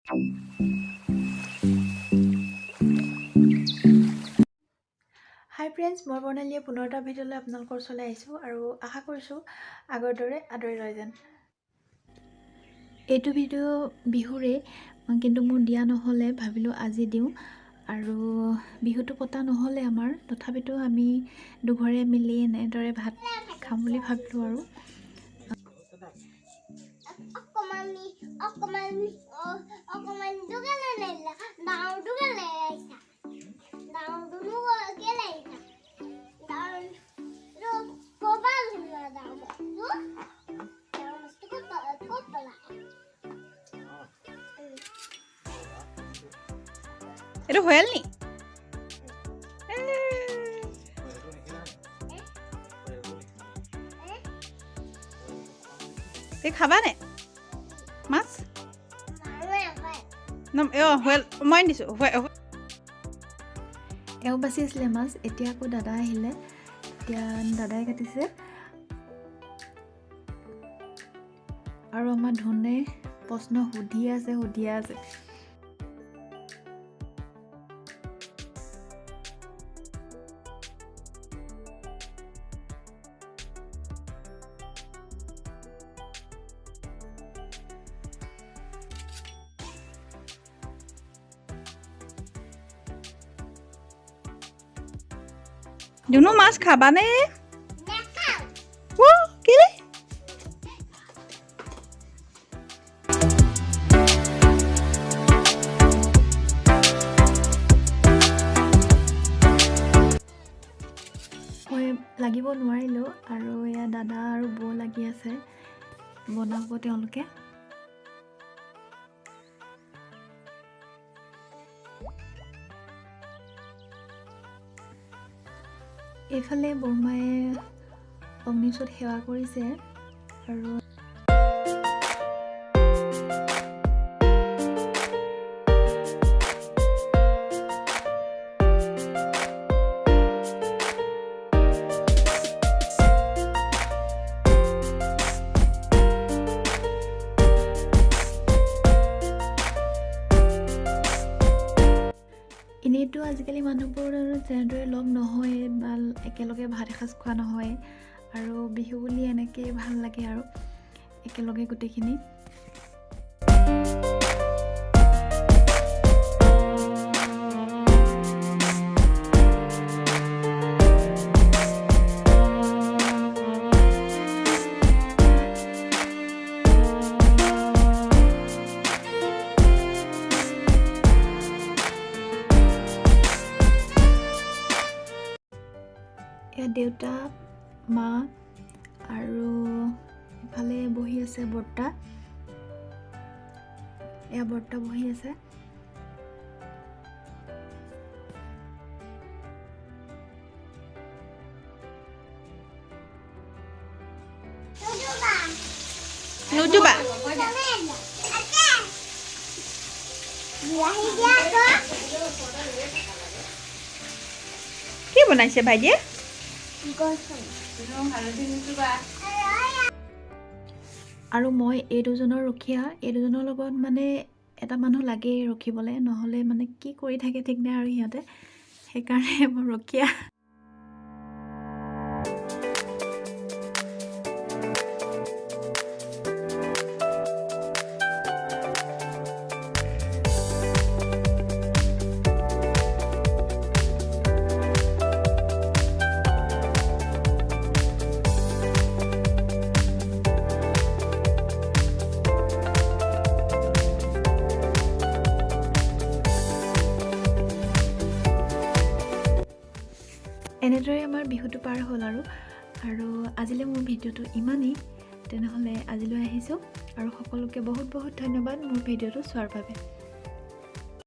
হাই friends, মই বৰ্ণালীয়ে পুনৰ এটা ভিডিঅ'লৈ আপোনালোকৰ ওচৰলৈ আহিছোঁ আৰু আশা কৰিছোঁ আগৰ দৰে আদৰি লয় যেন। এইটো ভিডিঅ' বিহুৰে, কিন্তু মোৰ দিয়া নহ'লে ভাবিলোঁ আজি দিওঁ। আৰু বিহুটো পতা নহ'লে আমাৰ, তথাপিতো আমি দুঘৰে মিলি এনেদৰে ভাত খাম বুলি ভাবিলোঁ আৰু। Itu hoel nih. Thế খাবা নে? মাছ? নম হোৱেল মই দিছোঁ এওঁ বাচি আছিলে মাছ, এতিয়া আকৌ দাদা আহিলে, এতিয়া দাদাই কাটিছে। আৰু আমাৰ ধনে প্ৰশ্ন সুধিয়ে আছে। Juno মাছ খাবা নে? কি? মই লাগিব নোৱাৰিলোঁ আৰু এয়া দাদা আৰু বৌ লাগি আছে, বনাব তেওঁলোকে। এইফালে বৰমায়ে অগ্নিচত সেৱা কৰিছে আৰু এনেইতো আজিকালি মানুহবোৰ যেনেদৰে লগ নহয় বা একেলগে ভাত এসাঁজ খোৱা নহয়, আৰু বিহু বুলি এনেকৈ ভাল লাগে আৰু একেলগে গোটেইখিনি। এয়া দেউতা, মা আৰু ইফালে বহি আছে বৰ্তা। এয়া বৰ্তা বহি আছে। Lucu ba? কি বনাইছে ভাইটিয়ে? আৰু মই এই দুজনৰ ৰখীয়া, এই দুজনৰ লগত মানে এটা মানুহ লাগেই ৰখিবলৈ, নহ'লে মানে কি কৰি থাকে ঠিক নাই আৰু সিহঁতে, সেইকাৰণে মই ৰখীয়া। এনেদৰে আমাৰ বিহুটো পাৰ হ'ল আৰু আজিলৈ মোৰ ভিডিঅ'টো ইমানেই। তেনেহ'লে আজিলৈ আহিছোঁ আৰু সকলোকে বহুত ধন্যবাদ মোৰ ভিডিঅ'টো চোৱাৰ বাবে।